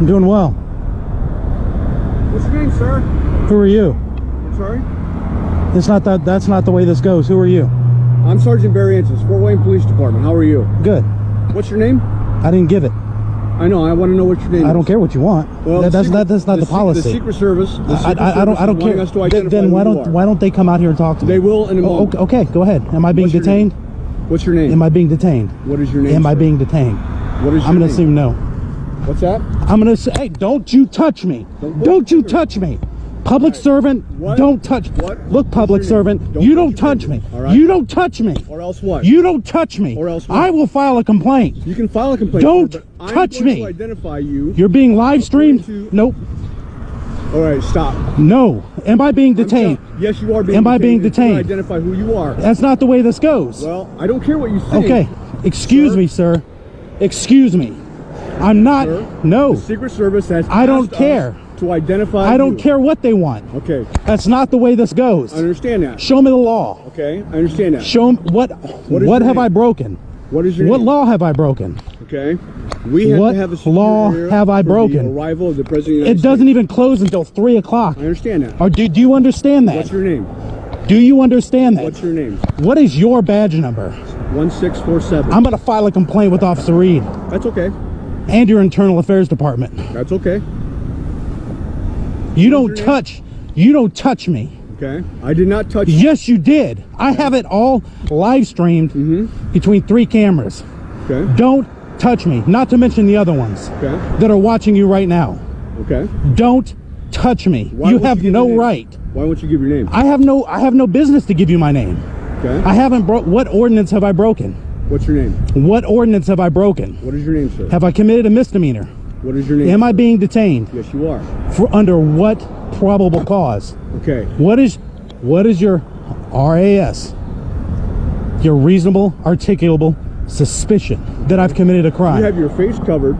I'm doing well. What's your name, sir? Who are you? I'm sorry? It's not that. That's not the way this goes. Who are you? I'm Sergeant Barry Antis, Fort Wayne Police Department. How are you? Good. What's your name? I didn't give it. I know. I want to know what your name is. I don't care what you want. Well, that's not the policy. The Secret Service. I don't care. Us to identify then why who you are. don't they come out here and talk to me? They will in a moment. Okay, go ahead. Am I being What's your detained? What's your name? Am I being detained? What is your name? Am I sir? being detained? What is your I'm gonna name? assume no. What's that? I'm gonna say, hey, don't you touch me. Don't you touch me. Public servant, What? don't touch. What? Look, public What's your name? servant, Don't you touch don't your touch finger, me. all right? You don't touch me. Or else what? You don't touch me. Or else what? I will file a complaint. You can file a complaint. Don't but I'm touch going me. To identify you. You're being live streamed. According to- Nope. All right, stop. No. Am I being detained? Yes, you are being Am detained. I being Until detained? Identify who you are. That's not the way this goes. Well, I don't care what you think. Okay. Excuse Sir? me, sir. Excuse me. I'm not. Sir, No. The Secret Service has I don't asked us care. to identify I don't you. care what they want. Okay, That's not the way this goes. I understand that. Show me the law. Okay, I understand that. Show me what is what your have name? I broken? What is your What name? law have I broken? Okay, we have What to have a security law area have I for broken? The arrival of the President of the United It doesn't States. even close until 3 o'clock. I understand that. Or do you understand that? What's your name? Do you understand that? What's your name? What is your badge number? 1647. I'm going to file a complaint with Officer Reed That's okay. and your Internal Affairs Department. That's okay. You your don't name? touch. You don't touch me. Okay. I did not touch you. Yes, you did. I have it all live streamed between 3 cameras. Okay. Don't touch me. Not to mention the other ones Okay. that are watching you right now. Okay. Don't touch me. Why You won't have give your no name? right. Why won't you give your name? I have no business to give you my name. Okay. I haven't broke. What ordinance have I broken? What's your name? What ordinance have I broken? What is your name, sir? Have I committed a misdemeanor? What is your name? Am I being detained? Yes, you are. For under what probable cause? Okay. What is your RAS? Your reasonable articulable suspicion that I've committed a crime. You have your face covered.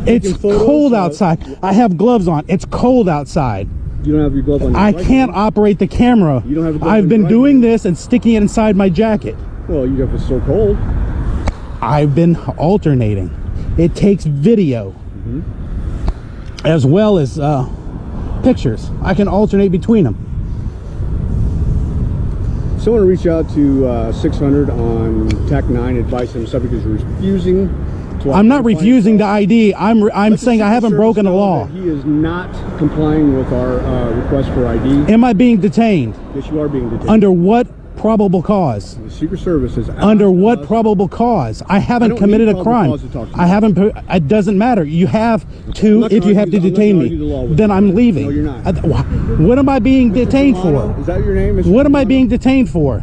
It's taking photos cold of- outside. I have gloves on. It's cold outside. You don't have your glove on. Your I right can't hand. operate the camera. You don't have a glove I've on been your right doing hand. this and sticking it inside my jacket. Well, you have it's so cold. I've been alternating. It takes video as well as pictures. I can alternate between them. Someone reach out to 600 on TAC 9. Advise him subject is refusing to. I'm not identify refusing the himself. ID. I'm Let the saying I Secret haven't Service broken the know law. that He is not complying with our request for ID. Am I being detained? Yes, you are being detained. Under what probable cause? The Secret Service has asked Under what us- probable cause? I haven't don't committed need a probable crime. cause to talk to you. I haven't. It doesn't matter. You have I'm to. not If gonna you have to argue- I'm not detain gonna me, argue the law with then you. I'm leaving. No, you're not. What am I being detained Milano, for? Is that your name? Mr. What am I Milano? being detained for?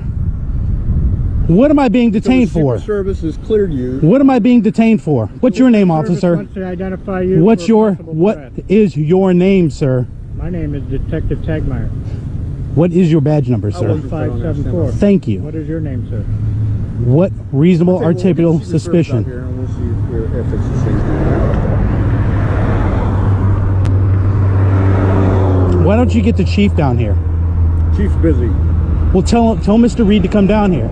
What am I being So detained the Secret for? Service has cleared you. What am I being detained for? What's your name, Service officer? wants to identify you What's for your possible what threat. is your name, sir? My name is Detective Tagmeyer. What is your badge number, sir? wasn't- 1574. Thank you. What is your name, sir? What reasonable Okay, well, we'll get the articulable Secret Service out suspicion? here and we'll see if it's the same thing. Why don't you get the chief down here? Chief's busy. Well, tell Mr. Reed to come down here.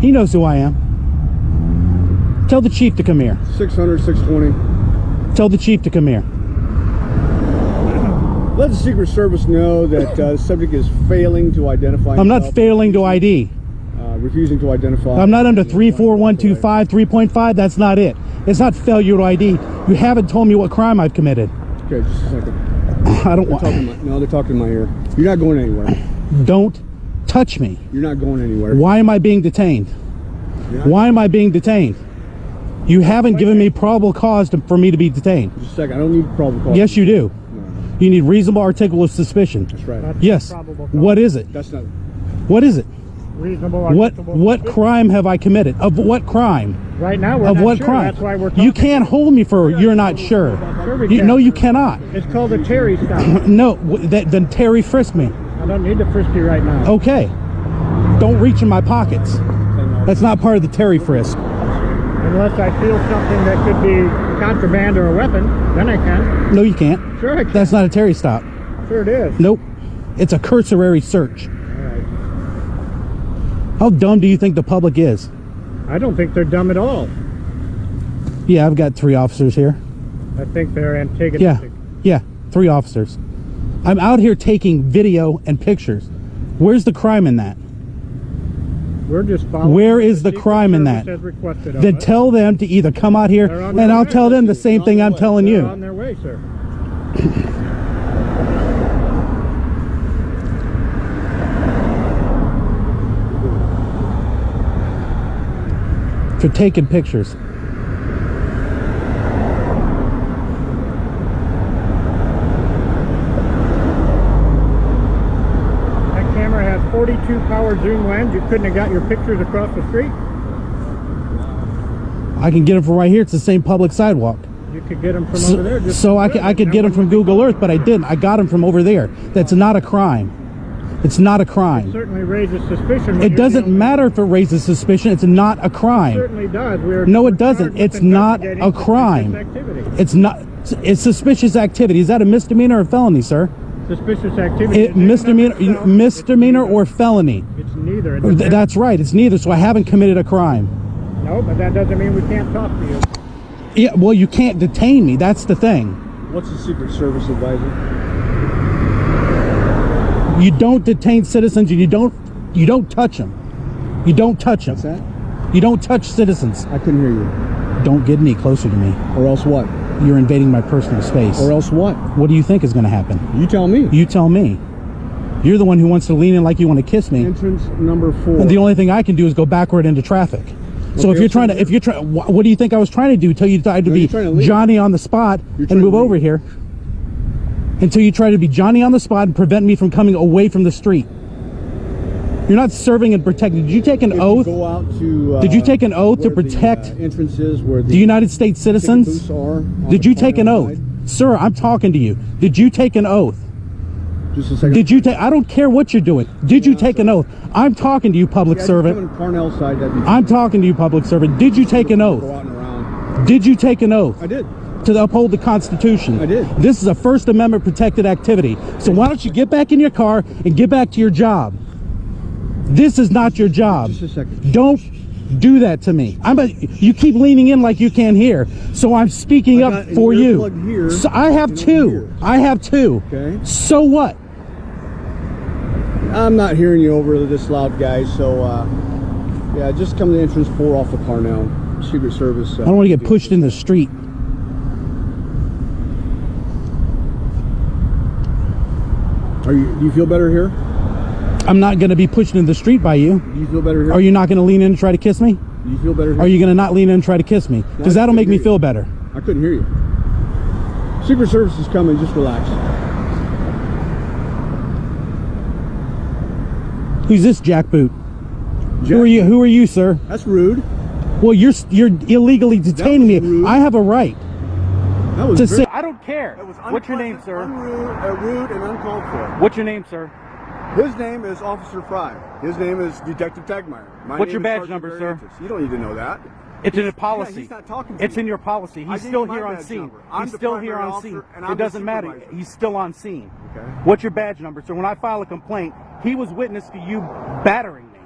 He knows who I am. Tell the chief to come here. 600, 620. Tell the chief to come here. Let the Secret Service know that the subject is failing to identify. I'm not himself, failing to ID. refusing to identify. I'm not under 34125, 3.5. That's not it. It's not failure to ID. You haven't told me what crime I've committed. Okay, just a second. I don't They're want. talking no, they're talking in my ear. You're not going anywhere. Don't touch me. You're not going anywhere. Why am I being detained? You're not- Why am I being detained? You haven't given me probable cause for me to be detained. Just a second. I don't need probable cause. Yes, you do. No, You need reasonable articulable suspicion. that's right. That's Yes. probable cause. What is it? That's not. What is it? Reasonable. What articulable- crime have I committed? Of what crime? Right now, we're Of not what sure. crime? That's why we're talking. You can't hold me for you're not sure. Sure we You, can. no, you cannot. It's called a Terry stop. No, then Terry frisk me. I don't need to frisk you right now. Okay. Don't reach in my pockets. That's not part of the Terry frisk. Unless I feel something that could be contraband or a weapon, then I can. No, you can't. Sure I can. That's not a Terry stop. Sure it is. Nope. It's a cursory search. All right. How dumb do you think the public is? I don't think they're dumb at all. Yeah, I've got 3 officers here. I think they're antagonistic. Yeah, 3 officers. I'm out here taking video and pictures. Where's the crime in that? We're just following. Where is the Secret crime in Service that? has requested of Then us. tell them to either come out here, They're on and their I'll way. tell them the same thing I'm telling They're you. on their way, sir. For taking pictures. That camera has 42 power zoom lens. You couldn't have got your pictures across the street. I can get them from right here. It's the same public sidewalk. You could get them from over there. Just So I could get them from Google Earth, but I didn't. I got them from over there. That's not a crime. It's not a crime. Certainly raises suspicion. when It you're doesn't dealing- matter if it raises suspicion. It's not a It crime. certainly does. No, We're it doesn't. charged with It's not investigating a crime. suspicious activity. It's not. It's suspicious activity. Is that a misdemeanor or felony, sir? Suspicious activity. It, is in and misdemeanor, of itself, misdemeanor it's or neither. felony? It's neither. It depends. That's right. It's neither. So I haven't committed a crime. No, but that doesn't mean we can't talk to you. Yeah. Well, you can't detain me. That's the thing. What's the Secret Service advising? You don't detain citizens, and you don't touch them. You don't touch them. What's that? You don't touch citizens. I couldn't hear you. Don't get any closer to me. Or else what? You're invading my personal space. Or else what? What do you think is going to happen? You tell me. You tell me. You're the one who wants to lean in like you want to kiss me. Entrance number 4. And the only thing I can do is go backward into traffic. So Okay, if you're trying, what do you think I was trying to do? Until you tried to No, be you're trying to leave. Johnny on the spot You're and trying to move over leave. here. Until you try to be Johnny on the spot and prevent me from coming away from the street. You're not serving and protecting. Did you take an If you oath? go out to, Did you take an oath to where the, protect entrances where the United States ticket citizens? booths are on Did the you take an far oath? side? Sir, I'm talking to you. Did you take an oath? Just a second. Did you take? I don't care what you're doing. Did you take an oath? I'm talking to you, public Yeah, servant. Coming Parnell side, that'd be I'm talking to you, public servant. Did you take an Go oath? out and around. Did you take an oath? I did. To uphold the Constitution. I did. This is a First Amendment protected activity. So why don't you get back in your car and get back to your job? This is not your job. Just a second. Don't do that to me. You keep leaning in like you can't hear. So I'm speaking I up got an for you. earplug here So I have and one two. here. I have two. Okay. So what? I'm not hearing you over this loud, guys. So, yeah, just come to entrance 4 off of Parnell. Secret Service. I don't want to get pushed in the street. Do you feel better here? I'm not going to be pushed in the street by you. Do you feel better here? Are you not going to lean in and try to kiss me? Do you feel better here? Are you going to not lean in and try to kiss me? Because that'll make me feel better. I couldn't hear you. Secret Service is coming. Just relax. Who's this jackboot? Jack, Who are you? Who are you, sir? That's rude. Well, you're illegally detaining me. was rude. I have a right That was to very, say. I don't care. that was What's your name, unpleasant, sir? rude and uncalled for. What's your name, sir? His name is Officer Fry. His name is Detective Tagmeyer. My What's name your is badge Sergeant number, Barry sir? Anttis. You don't need to know that. It's in a policy. he's not talking to It's you. in your policy. I He's gave still you my here on badge scene. number. I'm He's the still here primary on officer, scene. and I'm It the doesn't matter. supervisor. He's still on scene. Okay. What's your badge number, sir? When I file a complaint, he was witness to you battering me.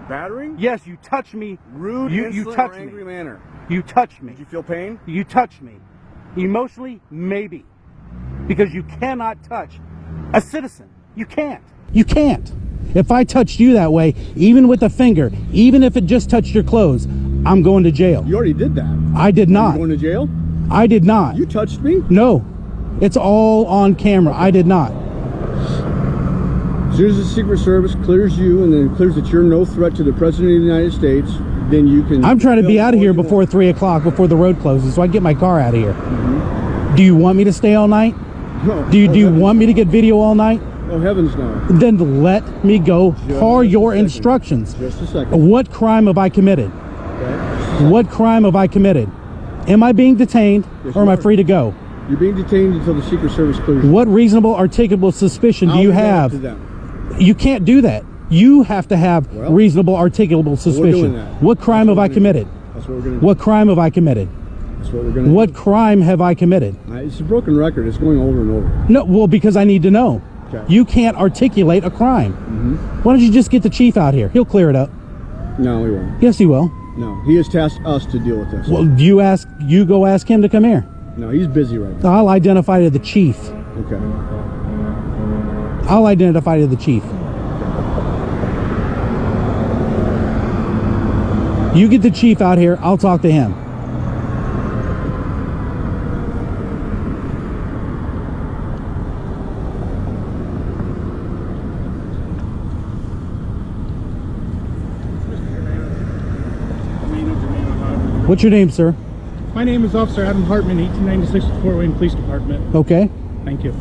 Battering? Yes, you touched me. Rude, You insolent, touched or angry me. manner. You touched me. Did you feel pain? You touched me. Emotionally, maybe. Because you cannot touch a citizen. You can't. You can't. If I touched you that way, even with a finger, even if it just touched your clothes, I'm going to jail. You already did that. I did You not. going to jail? I did not. You touched me? No. It's all on camera. I did not. As soon as the Secret Service clears you and then clears that you're no threat to the President of the United States, then you can... I'm trying to be film out of all here you before want. 3 o'clock, before the road closes, so I can get my car out of here. Do you want me to stay all night? No. Do you heavens want me to get video all night? no. Oh, heavens no. Then let me go per Just your a second. instructions. Just a second. What crime have I committed? Okay? What crime have I committed? Am I being detained Yes, or am you I are. free to go? You're being detained until the Secret Service clears you. What reasonable articulable suspicion do I'll you leave that up have? to them. You can't do that. You have to have Well, reasonable articulable We're doing suspicion. that. What crime have I That's what we're gonna committed? do. That's what we're going to What crime have I committed? do. That's what we're going to What crime have I committed? do. It's a broken record. It's going over and over. No, well, because I need to know. Okay. You can't articulate a crime. Why don't you just get the chief out here? He'll clear it up. No, he won't. Yes, he will. No. He has tasked us to deal with this. Well, you go ask him to come here. No, he's busy right now. I'll identify to the chief. Okay. I'll identify to the chief. You get the chief out here, I'll talk to him. What's your name, sir? My name is Officer Adam Hartman, 1896 Fort Wayne Police Department. Okay. Thank you.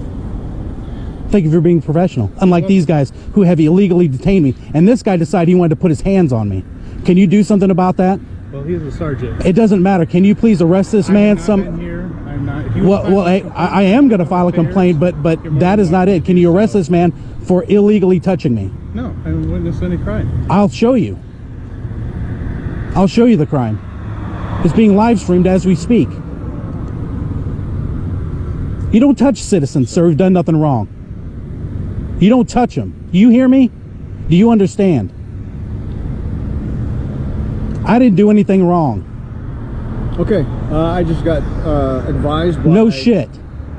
Thank you for being professional. Unlike these guys who have illegally detained me. And this guy decided he wanted to put his hands on me. Can you do something about that? Well, he's a sergeant. It doesn't matter. Can you please arrest this man? I'm not. If you Well, hey, I am going to file a complaint, but that is not it. Can you arrest this man for illegally touching me? No, I haven't witnessed any crime. I'll show you. I'll show you the crime. It's being live streamed as we speak. You don't touch citizens, sir, who've done nothing wrong. You don't touch them. Do you hear me? Do you understand? I didn't do anything wrong. Okay. I just got advised by... No shit.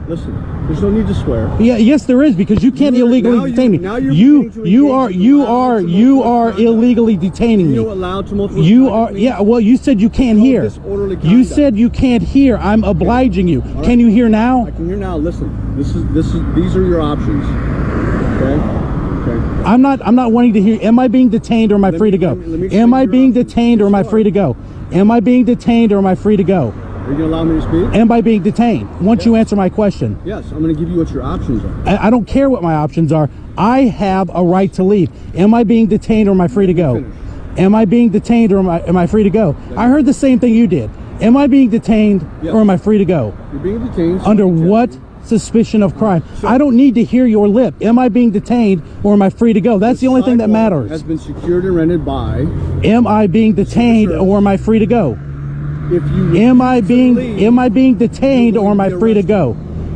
Listen, there's no need to swear. Yeah, yes, there is, because you can't illegally detain me. You are illegally detaining You me. allowed to multiple... You are, yeah. Well, you said you can't hear. Disorderly You conduct. said you can't hear. I'm obliging you. right. Can you hear now? I can hear now. Listen, these are your options. Okay. Okay. I'm not wanting to hear. Am I being detained or am I free to go? let me Am I explain being your detained or am I free to go? Am I being detained or am I free to go? Are you gonna allow me to speak? Am I being detained? Once you answer my question. Yes, I'm gonna give you what your options are. I don't care what my options are. I have a right to leave. Am I being detained or am I free to go? Finish. Am I being detained or am I free to go? I heard the same thing you did. Am I being detained Yes. or am I free to go? You're being detained. Under what suspicion of crime? I don't need to hear your lip. Am I being detained or am I free to go? That's the only thing that Sidewalk matters. Has been secured and rented by. Am I being detained or am I free to go? If you Am I refuse to being leave, detained or am I free to go?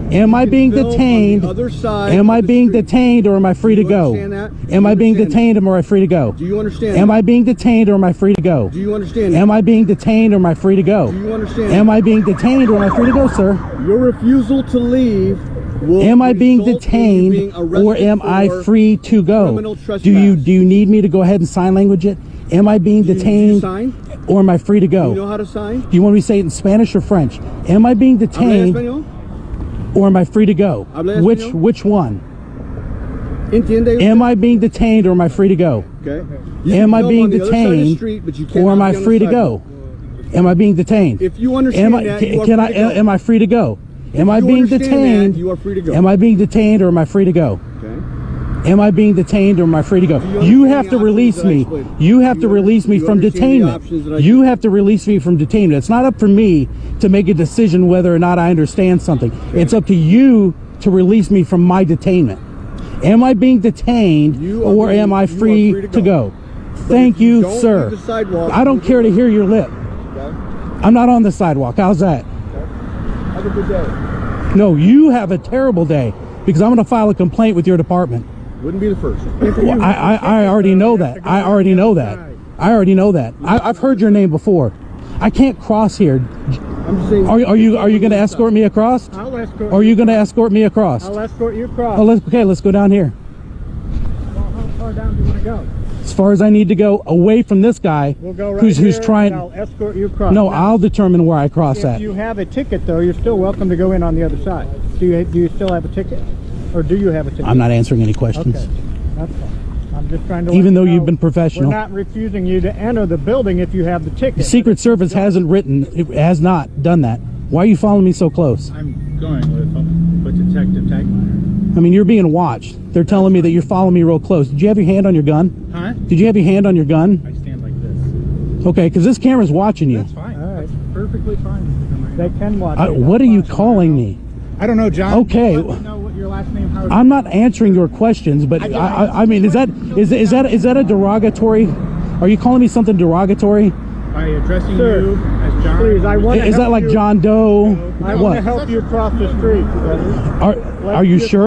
Am I being film on the detained? other side Am of I the being street. detained or am I free Do to you go? understand that? Do Am you I being understand detained or am I free to go? Do you understand? Am that? I being detained or am I free to go? Do you understand? Am that? I being detained or am I free to go? Do you understand? Am I being detained or am I free to go, sir? Your refusal to leave will Am I being result in you detained being or arrested am I for free to go? criminal trespass. Do you need me to go ahead and sign language it? Am I being Do you detained sign? or am I free to go? Do you know how to sign? Do you want me to say it in Spanish or French? Am I being ¿Habla detained español? or am I free to go? ¿Habla Which español? one? Entiende? Am I being detained or am I free to go? Okay. You Am can I film being on the other side of the detained street, but you or cannot am I be on the free to sidewalk. go? Am I being detained? If you understand Am I that, you are can free I to go. am I free to go? Am I you being understand detained? that, you are free to go. Am I being detained or am I free to go? Okay. Am I being detained or am I free to go? You have to release me. You have to release me from detainment. You have to release me from detainment. It's not up for me to make a decision whether or not I understand something. It's up to you to release me from my detainment. Am I being detained or am I free to go? Thank if you you, don't sir. leave the sidewalk, I don't care to hear your lip. Okay. I'm not on the sidewalk. How's that? Have a good day. No, you have a terrible day because I'm going to file a complaint with your department. Wouldn't be the first. Well, I already know that. I already know that. I already know that. I've heard your name before. I can't cross here. I'm just saying. Are you going to escort me across? I'll escort. Or are you going to escort me across? I'll escort you across. Oh, let's go down here. Well, how far down do you want to go? As far as I need to go, away from this guy We'll go right who's here, trying. and I'll escort you across. No, Now, I'll determine where I cross If at. you have a ticket, though, you're still welcome to go in on the other side. Do you still have a ticket, or do you have a ticket? I'm not answering any questions. Okay, that's fine. I'm just trying to. Even let you though know you've been professional. We're not refusing you to enter the building if you have the ticket. The Secret Service it has not done that. Why are you following me so close? I'm going with Detective Tagmeyer. I mean, you're being watched. They're telling me that you're following me real close. Did you have your hand on your gun? Huh? Did you have your hand on your gun? I stand like this. Okay, because this camera's watching you. That's fine. All right. That's perfectly fine. They can watch. What are you calling me? I don't know, John. Okay. Let me know what your last name. How I'm not answering your questions, but I mean, is that a derogatory? Are you calling me something derogatory? By addressing you as John. Please, I want. Is that like John Doe? I want to What? help you cross the street. Are you sure?